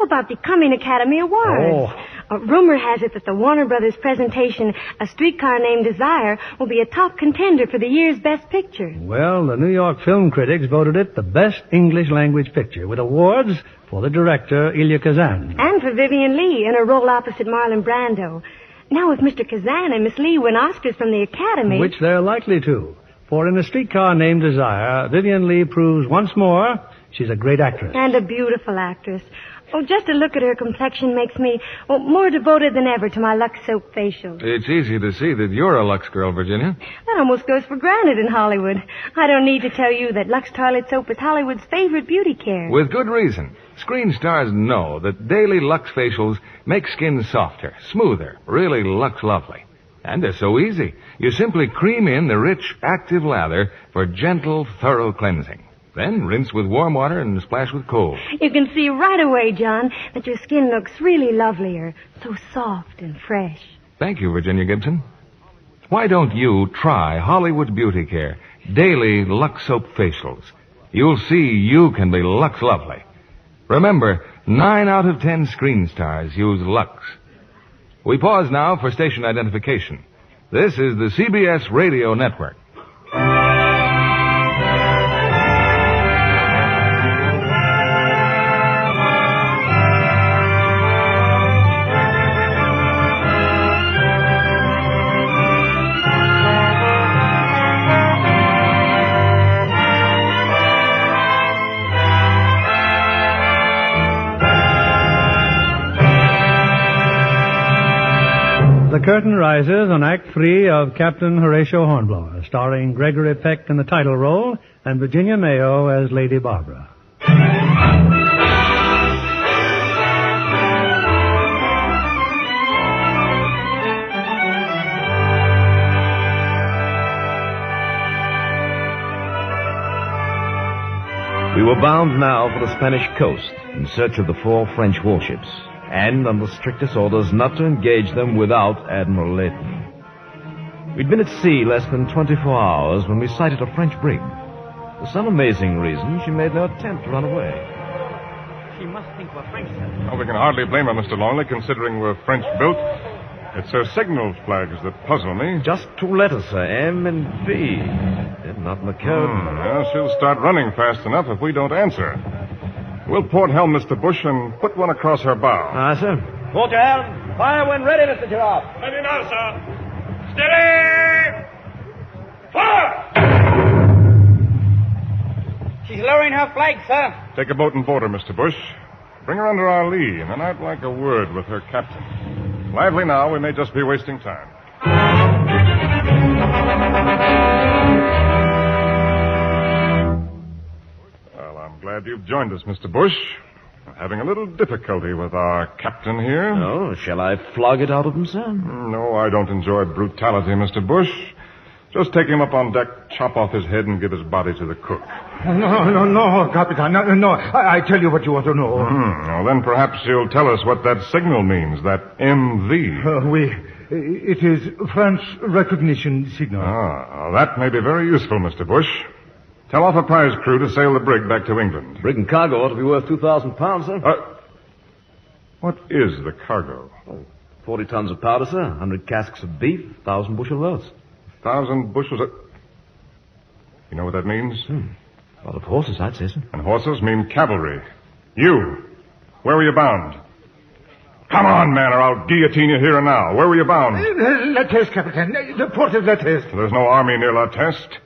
About the coming Academy Awards. Rumor has it that the Warner Brothers presentation, A Streetcar Named Desire, will be a top contender for the year's Best Picture. Well, the New York film critics voted it the best English language picture, with awards for the director, Elia Kazan. And for Vivian Leigh in her role opposite Marlon Brando. Now, if Mr. Kazan and Miss Leigh win Oscars from the Academy... Which they're likely to. For in A Streetcar Named Desire, Vivian Leigh proves once more she's a great actress. And a beautiful actress. Oh, just to look at her complexion makes me more devoted than ever to my Lux soap facial. It's easy to see that you're a Lux girl, Virginia. That almost goes for granted in Hollywood. I don't need to tell you that Lux toilet soap is Hollywood's favorite beauty care. With good reason. Screen stars know that daily Lux facials make skin softer, smoother, really Lux lovely. And they're so easy. You simply cream in the rich, active lather for gentle, thorough cleansing. Then rinse with warm water and splash with cold. You can see right away, John, that your skin looks really lovelier. So soft and fresh. Thank you, Virginia Gibson. Why don't you try Hollywood Beauty Care daily Lux soap facials? You'll see you can be Lux lovely. Remember, 9 out of 10 screen stars use Lux. We pause now for station identification. This is the CBS Radio Network. curtain rises on Act 3 of Captain Horatio Hornblower, starring Gregory Peck in the title role and Virginia Mayo as Lady Barbara. We were bound now for the Spanish coast in search of the 4 French warships, and under strictest orders not to engage them without Admiral Layton. We'd been at sea less than 24 hours when we sighted a French brig. For some amazing reason, she made no attempt to run away. She must think we're French, sir. Oh, we can hardly blame her, Mr. Longley, considering we're French-built. It's her signal flags that puzzle me. Just 2 letters, sir, M and V. They're not in the code. Well, she'll start running fast enough if we don't answer. We'll port helm, Mr. Bush, and put one across her bow. Aye, sir. Port your helm. Fire when ready, Mr. Girard. Ready now, sir. Steady! Fire! She's lowering her flag, sir. Take a boat and board her, Mr. Bush. Bring her under our lee, and then I'd like a word with her captain. Lively now, we may just be wasting time. Well, I'm glad you've joined us, Mr. Bush. We're having a little difficulty with our captain here. Oh, shall I flog it out of him, sir? No, I don't enjoy brutality, Mr. Bush. Just take him up on deck, chop off his head, and give his body to the cook. No, Capitan. No. I tell you what you want to know. Well, then perhaps you'll tell us what that signal means, that MV. It is French recognition signal. Well, that may be very useful, Mr. Bush. Tell off a prize crew to sail the brig back to England. Brig and cargo ought to be worth 2,000 pounds, sir. What is the cargo? 40 tons of powder, sir. 100 casks of beef, 1,000 bushel of oats. 1,000 bushels of... You know what that means? A lot of horses, I'd say, sir. And horses mean cavalry. You, where were you bound? Come on, man, or I'll guillotine you here and now. Where were you bound? La Teste, Captain. The port of La Teste. There's no army near La Teste.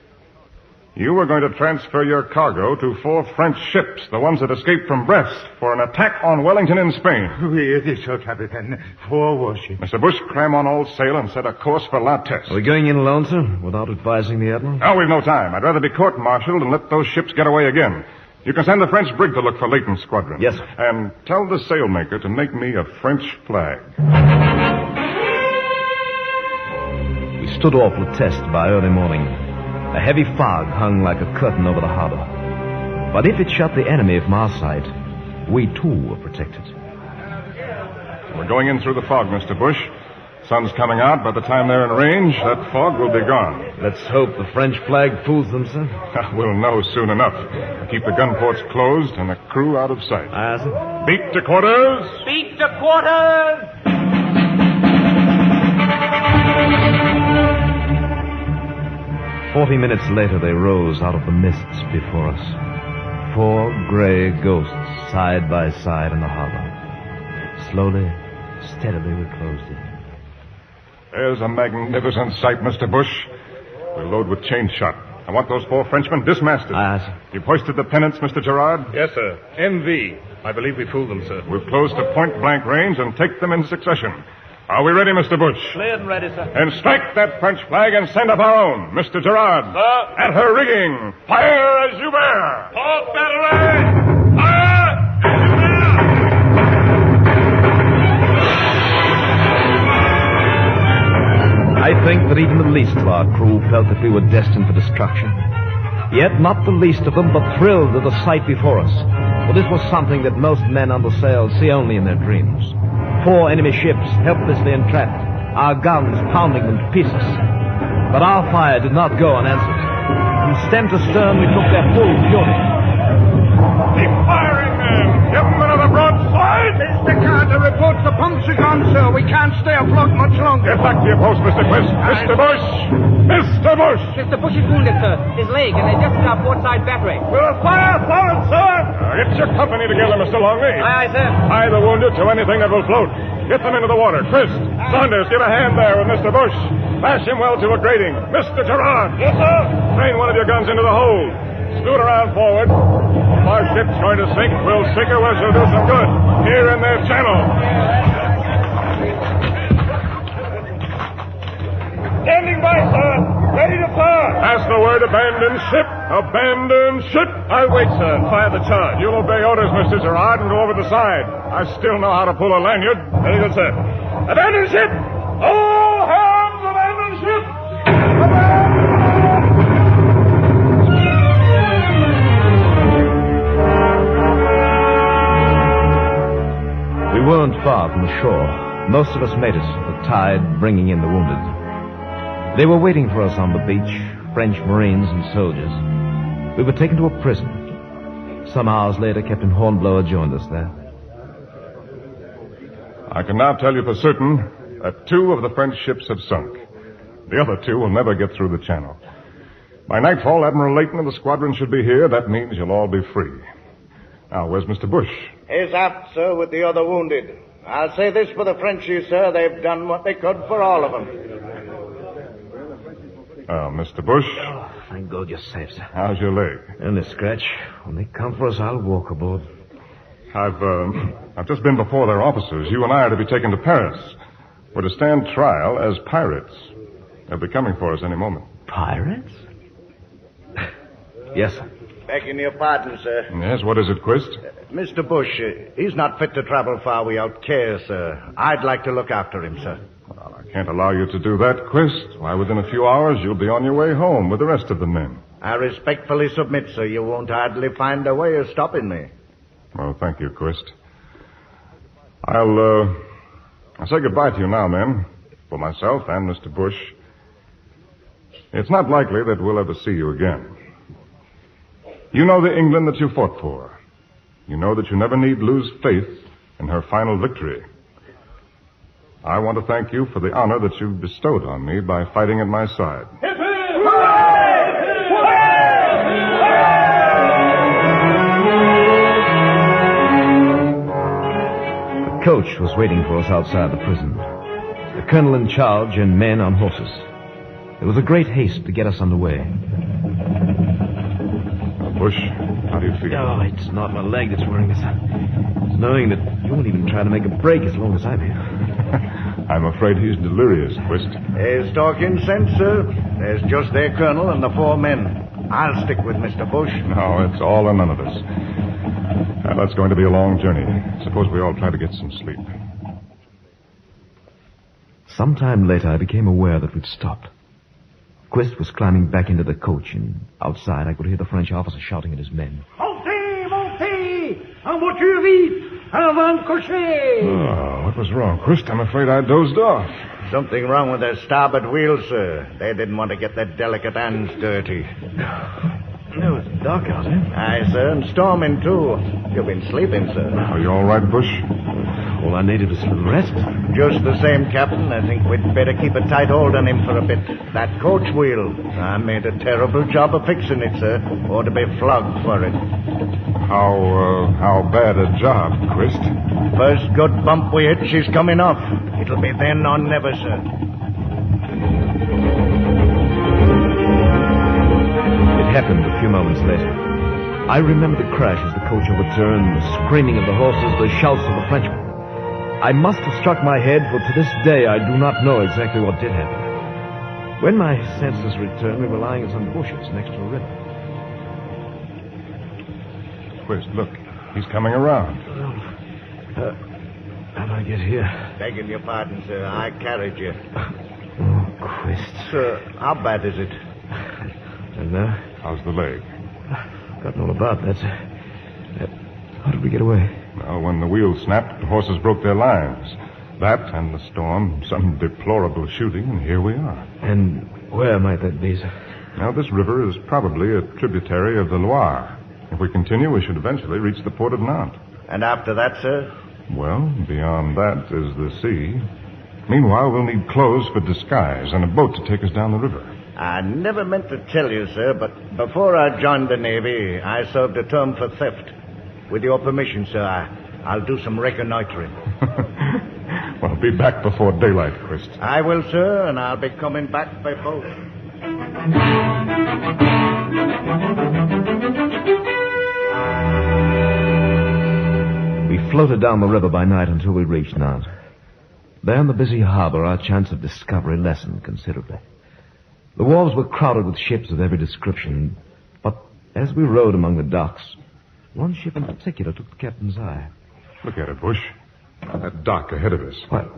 You were going to transfer your cargo to 4 French ships, the ones that escaped from Brest, for an attack on Wellington in Spain. Oui, this so, Captain. 4 warships. Mr. Bush, cram on all sail and set a course for La Teste. Are we going in alone, sir, without advising the Admiral? No, we've no time. I'd rather be court-martialed and let those ships get away again. You can send the French brig to look for Layton's squadron. Yes, sir. And tell the sailmaker to make me a French flag. We stood off La Teste by early morning. A heavy fog hung like a curtain over the harbor. But if it shut the enemy from our sight, we too were protected. We're going in through the fog, Mr. Bush. Sun's coming out. By the time they're in range, that fog will be gone. Let's hope the French flag fools them, sir. We'll know soon enough. Keep the gun ports closed and the crew out of sight. Aye, sir. Beat to quarters! Beat to quarters! 40 minutes later, they rose out of the mists before us. 4 gray ghosts side by side in the harbor. Slowly, steadily, we closed in. There's a magnificent sight, Mr. Bush. We'll load with chain shot. I want those 4 Frenchmen dismasted. Aye, sir. You've hoisted the pennants, Mr. Girard? Yes, sir. MV. I believe we fooled them, sir. We'll close to point-blank range and take them in succession. Are we ready, Mr. Bush? Cleared and ready, sir. And strike that French flag and send up our own. Mr. Girard. Sir. At her rigging. Fire as you bear. Port battery! Fire as you bear! I think that even the least of our crew felt that we were destined for destruction. Yet not the least of them but thrilled at the sight before us. For this was something that most men under sail see only in their dreams. 4 enemy ships helplessly entrapped, our guns pounding them to pieces. But our fire did not go unanswered. From stem to stern, we took their full fury. Keep firing, men! Give them another broadside! Mr. Carter reports the pumps are gone, sir. We can't stay afloat much longer. Get back to your post, Mr. Quist. Mr. Bush! Mr. Bush! Mr. Bush is wounded, sir. His leg, and they just hit our port side battery. We'll fire forward, sir! Get your company together, Mr. Longley. Aye, sir. Tie the wounded to anything that will float. Get them into the water. Quist, Saunders, give a hand there with Mr. Bush. Lash him well to a grating. Mr. Girard. Yes, sir. Train one of your guns into the hold. Scoot around forward. If our ship's going to sink, we'll sink her where she'll do some good. Here in their channel. Standing by, sir. Ready to fire. Pass the word, abandon ship. Abandon ship. I'll wait, sir, and fire the charge. You'll obey orders, Mr. Gerard, and go over the side. I still know how to pull a lanyard. Very good, sir. Abandon ship! All hands abandon ship! We weren't far from the shore. Most of us made it, the tide bringing in the wounded. They were waiting for us on the beach, French Marines and soldiers. We were taken to a prison. Some hours later, Captain Hornblower joined us there. I can now tell you for certain that 2 of the French ships have sunk. The other 2 will never get through the channel. By nightfall, Admiral Layton and the squadron should be here. That means you'll all be free. Now, where's Mr. Bush? He's aft, sir, with the other wounded. I'll say this for the Frenchies, sir. They've done what they could for all of them. Mr. Bush? Oh, thank God you're safe, sir. How's your leg? Only a scratch. When they come for us, I'll walk aboard. I've just been before their officers. You and I are to be taken to Paris. We're to stand trial as pirates. They'll be coming for us any moment. Pirates? Yes, sir. Begging your pardon, sir. Yes, what is it, Quist? Mr. Bush, he's not fit to travel far without care, sir. I'd like to look after him, sir. Well, I can't allow you to do that, Quist. Why, within a few hours, you'll be on your way home with the rest of the men. I respectfully submit, sir. You won't hardly find a way of stopping me. Well, thank you, Quist. I'll say goodbye to you now, men. For myself and Mr. Bush. It's not likely that we'll ever see you again. You know the England that you fought for. You know that you never need lose faith in her final victory. I want to thank you for the honor that you've bestowed on me by fighting at my side. The coach was waiting for us outside the prison. The colonel in charge and men on horses. There was a great haste to get us underway. Bush, how do you feel? Oh, it's not my leg that's worrying us. It's knowing that you won't even try to make a break as long as I'm here. I'm afraid he's delirious, Quist. He's talking sense, sir. There's just their colonel and the 4 men. I'll stick with Mr. Bush. No, it's all or none of us. That's going to be a long journey. Suppose we all try to get some sleep. Sometime later, I became aware that we'd stopped. Quist was climbing back into the coach, and outside I could hear the French officer shouting at his men. Montez! Montez! En voiture vite! Avant cocher! Oh, what was wrong, Quist? I'm afraid I dozed off. Something wrong with their starboard wheel, sir. They didn't want to get their delicate hands dirty. No, it's dark out, eh? Aye, sir, and storming, too. You've been sleeping, sir. Are you all right, Bush? All I needed was some rest. Just the same, Captain. I think we'd better keep a tight hold on him for a bit. That coach wheel. I made a terrible job of fixing it, sir. Ought to be flogged for it. How bad a job, Quist? First good bump we hit, she's coming off. It'll be then or never, sir. It happened a few moments later. I remember the crash as the coach overturned, the screaming of the horses, the shouts of the Frenchmen. I must have struck my head, for to this day I do not know exactly what did happen. When my senses returned, we were lying in some bushes next to a river. Quist, look. He's coming around. How do I get here? Begging your pardon, sir. I carried you. Oh, Quist. Sir, how bad is it? And now? How's the leg? Forgotten all about that. How did we get away? Well, when the wheel snapped, the horses broke their lines. That and the storm, some deplorable shooting, and here we are. And where might that be, sir? Now, this river is probably a tributary of the Loire. If we continue, we should eventually reach the port of Nantes. And after that, sir? Well, beyond that is the sea. Meanwhile, we'll need clothes for disguise and a boat to take us down the river. I never meant to tell you, sir, but before I joined the Navy, I served a term for theft. With your permission, sir, I'll do some reconnoitering. Well, be back before daylight, Quist. I will, sir, and I'll be coming back by boat. We floated down the river by night until we reached Nantes. There in the busy harbor, our chance of discovery lessened considerably. The wharves were crowded with ships of every description, but as we rode among the docks, one ship in particular took the captain's eye. Look at it, Bush. That dock ahead of us. What?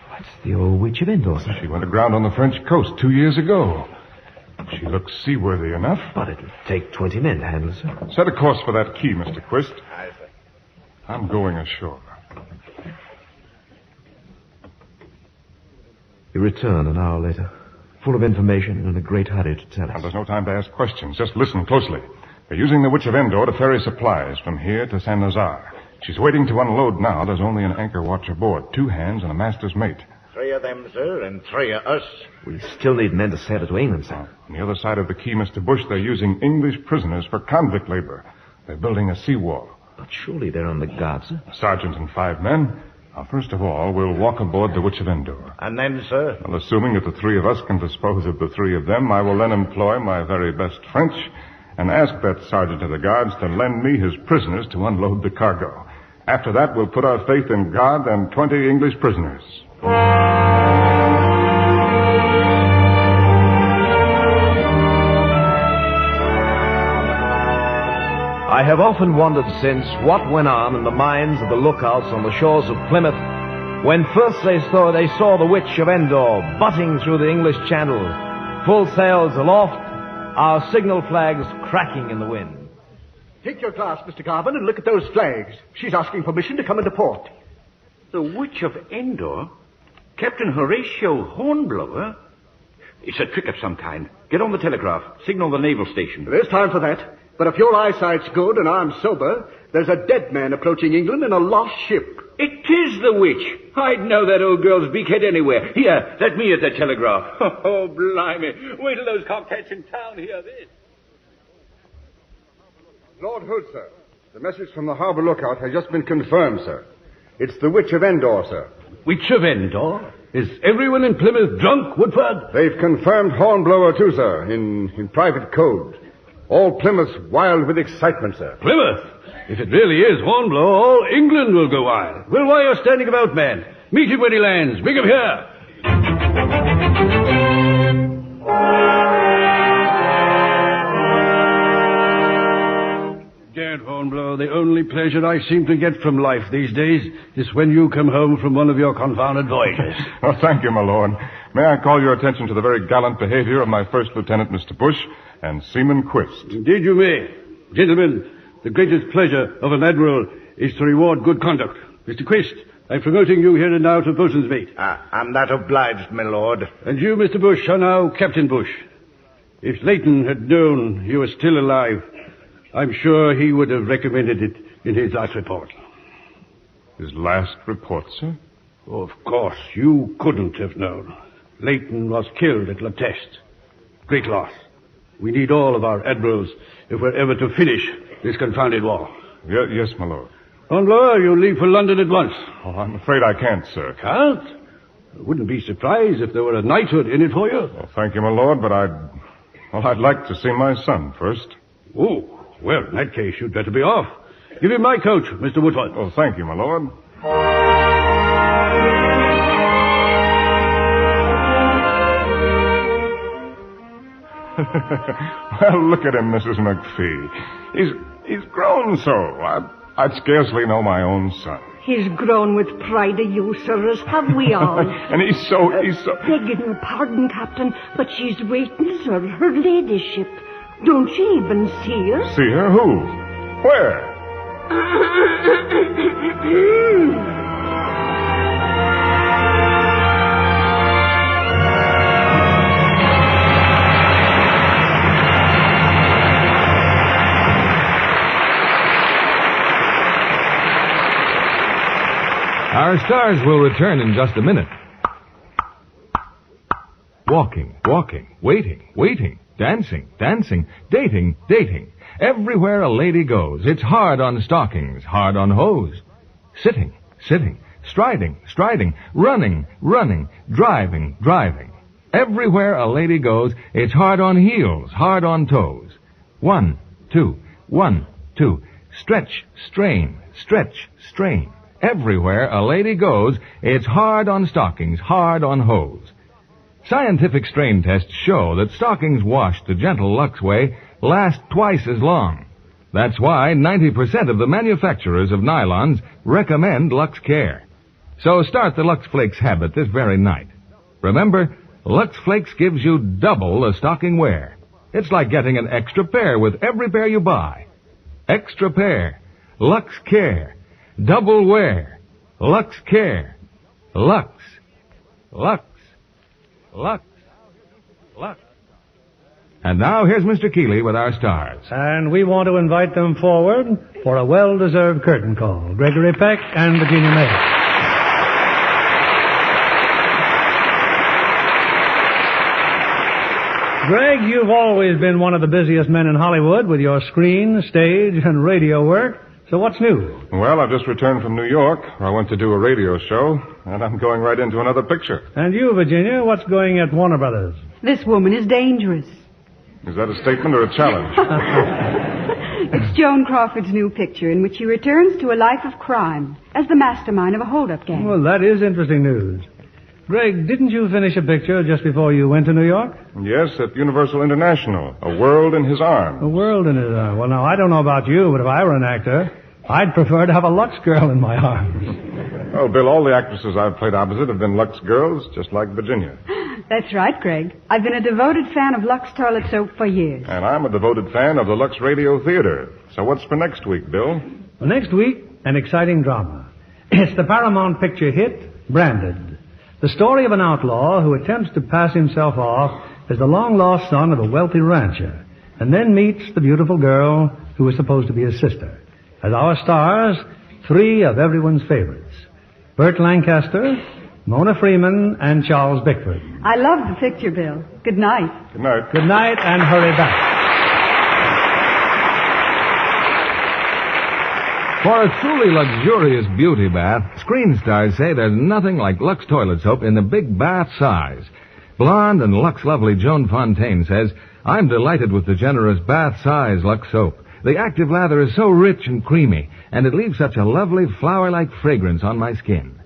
That's the old Witch of Endor, sir. She went aground on the French coast 2 years ago. She looks seaworthy enough. But it'll take 20 men to handle her, sir. Set a course for that key, Mr. Quist. Aye, sir. I'm going ashore. He returned an hour later, full of information and in a great hurry to tell us. Now, there's no time to ask questions. Just listen closely. They're using the Witch of Endor to ferry supplies from here to San Lazar. She's waiting to unload now. There's only an anchor watch aboard, 2 hands and a master's mate. 3 of them, sir, and 3 of us. We still need men to sail her to England, sir. On the other side of the quay, Mr. Bush, they're using English prisoners for convict labor. They're building a seawall. But surely they're on the guard, sir. A sergeant and 5 men. Now, first of all, we'll walk aboard the Witch of Endor. And then, sir? Well, assuming that the 3 of us can dispose of the 3 of them, I will then employ my very best French and ask that sergeant of the guards to lend me his prisoners to unload the cargo. After that, we'll put our faith in God and 20 English prisoners. I have often wondered since what went on in the minds of the lookouts on the shores of Plymouth when first they saw the Witch of Endor butting through the English Channel, full sails aloft, our signal flags cracking in the wind. Take your glass, Mr. Garvin, and look at those flags. She's asking permission to come into port. The Witch of Endor? Captain Horatio Hornblower? It's a trick of some kind. Get on the telegraph. Signal the naval station. There's time for that. But if your eyesight's good and I'm sober, there's a dead man approaching England in a lost ship. It is the witch. I'd know that old girl's beakhead anywhere. Here, let me at the telegraph. Oh, blimey. Wait till those cockheads in town hear this. Lord Hood, sir. The message from the harbor lookout has just been confirmed, sir. It's the Witch of Endor, sir. Witch of Endor? Is everyone in Plymouth drunk, Woodford? They've confirmed Hornblower, too, sir, in private code. All Plymouth's wild with excitement, sir. Plymouth? If it really is Hornblower, all England will go wild. Well, why are you standing about, man? Meet him when he lands. Bring him here. Gad Hornblower, the only pleasure I seem to get from life these days is when you come home from one of your confounded voyages. Oh, thank you, my lord. May I call your attention to the very gallant behavior of my first lieutenant, Mr. Bush, and Seaman Quist. Indeed you may. Gentlemen, the greatest pleasure of an admiral is to reward good conduct. Mr. Quist, I'm promoting you here and now to boatswain's mate. I'm that obliged, my lord. And you, Mr. Bush, are now Captain Bush. If Leighton had known you were still alive, I'm sure he would have recommended it in his last report. His last report, sir? Oh, of course, you couldn't have known. Leighton was killed at La Teste. Great loss. We need all of our admirals if we're ever to finish this confounded war. Yes, my lord. Hornblower, you leave for London at once. Oh, I'm afraid I can't, sir. Can't? I wouldn't be surprised if there were a knighthood in it for you. Well, thank you, my lord, but I'd like to see my son first. Oh, well, in that case, you'd better be off. Give him my coach, Mr. Woodford. Oh, thank you, my lord. Well, look at him, Mrs. McPhee. He's grown so. I'd scarcely know my own son. He's grown with pride of you, sir, as have we all. And he's so... Begging your pardon, Captain, but she's waiting, sir, her ladyship. Don't you even see her? See her? Who? Where? Our stars will return in just a minute. Walking, waiting, dancing, dating. Everywhere a lady goes, it's hard on stockings, hard on hose. Sitting, striding, running, driving. Everywhere a lady goes, it's hard on heels, hard on toes. 1, 2, 1, 2. Stretch, strain. Everywhere a lady goes, it's hard on stockings, hard on hose. Scientific strain tests show that stockings washed the gentle Lux way last twice as long. That's why 90% of the manufacturers of nylons recommend Lux Care. So start the Lux Flakes habit this very night. Remember, Lux Flakes gives you double the stocking wear. It's like getting an extra pair with every pair you buy. Extra pair. Lux Care. Double wear. Lux Care. Lux. Lux. Lux. Lux. And now here's Mr. Keeley with our stars. And we want to invite them forward for a well-deserved curtain call. Gregory Peck and Virginia Mayo. Greg, you've always been one of the busiest men in Hollywood with your screen, stage, and radio work. So what's new? Well, I've just returned from New York, where I went to do a radio show, and I'm going right into another picture. And you, Virginia, what's going at Warner Brothers? This woman is dangerous. Is that a statement or a challenge? It's Joan Crawford's new picture in which she returns to a life of crime as the mastermind of a hold-up gang. Well, that is interesting news. Greg, didn't you finish a picture just before you went to New York? Yes, at Universal International. A World in His Arms. A World in His Arms. Well, now, I don't know about you, but if I were an actor, I'd prefer to have a Lux girl in my arms. Oh, Bill, all the actresses I've played opposite have been Lux girls, just like Virginia. That's right, Greg. I've been a devoted fan of Lux toilet soap for years. And I'm a devoted fan of the Lux Radio Theater. So what's for next week, Bill? Well, next week, an exciting drama. It's the Paramount picture hit, Branded. The story of an outlaw who attempts to pass himself off as the long-lost son of a wealthy rancher, and then meets the beautiful girl who is supposed to be his sister. As our stars, three of everyone's favorites: Burt Lancaster, Mona Freeman, and Charles Bickford. I love the picture, Bill. Good night. Good night. Good night, and hurry back. For a truly luxurious beauty bath, screen stars say there's nothing like Lux toilet soap in the big bath size. Blonde and Lux lovely Joan Fontaine says, I'm delighted with the generous bath size Lux soap. The active lather is so rich and creamy, and it leaves such a lovely flower-like fragrance on my skin.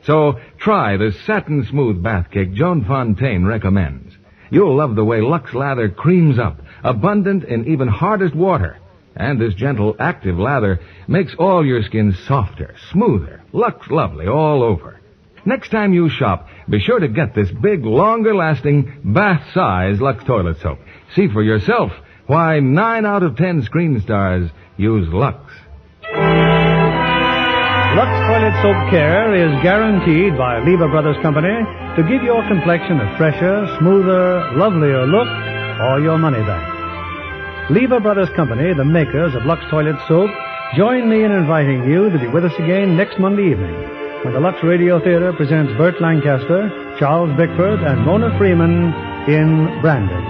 So try the satin-smooth bath cake Joan Fontaine recommends. You'll love the way Lux lather creams up, abundant in even hardest water. And this gentle, active lather makes all your skin softer, smoother, Lux lovely all over. Next time you shop, be sure to get this big, longer-lasting, bath-size Lux toilet soap. See for yourself why 9 out of 10 screen stars use Lux. Lux Toilet Soap Care is guaranteed by Lever Brothers Company to give your complexion a fresher, smoother, lovelier look or your money back. Lever Brothers Company, the makers of Lux Toilet Soap, join me in inviting you to be with us again next Monday evening when the Lux Radio Theater presents Burt Lancaster, Charles Bickford, and Mona Freeman in Branded.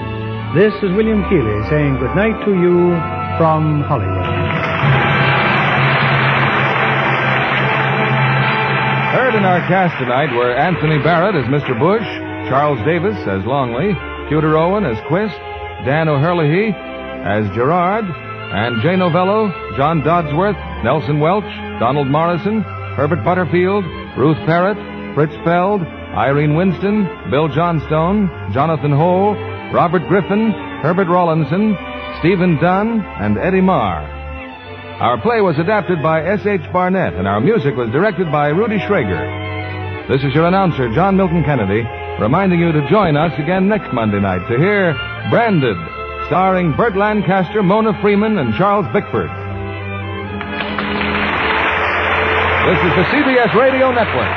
This is William Keeley saying good night to you from Hollywood. Heard in our cast tonight were Anthony Barrett as Mr. Bush, Charles Davis as Longley, Tudor Owen as Quist, Dan O'Herlihy as Gerard, and Jay Novello, John Dodsworth, Nelson Welch, Donald Morrison, Herbert Butterfield, Ruth Parrott, Fritz Feld, Irene Winston, Bill Johnstone, Jonathan Hoe, Robert Griffin, Herbert Rawlinson, Stephen Dunn, and Eddie Marr. Our play was adapted by S.H. Barnett, and our music was directed by Rudy Schrager. This is your announcer, John Milton Kennedy, reminding you to join us again next Monday night to hear Branded, starring Burt Lancaster, Mona Freeman, and Charles Bickford. This is the CBS Radio Network.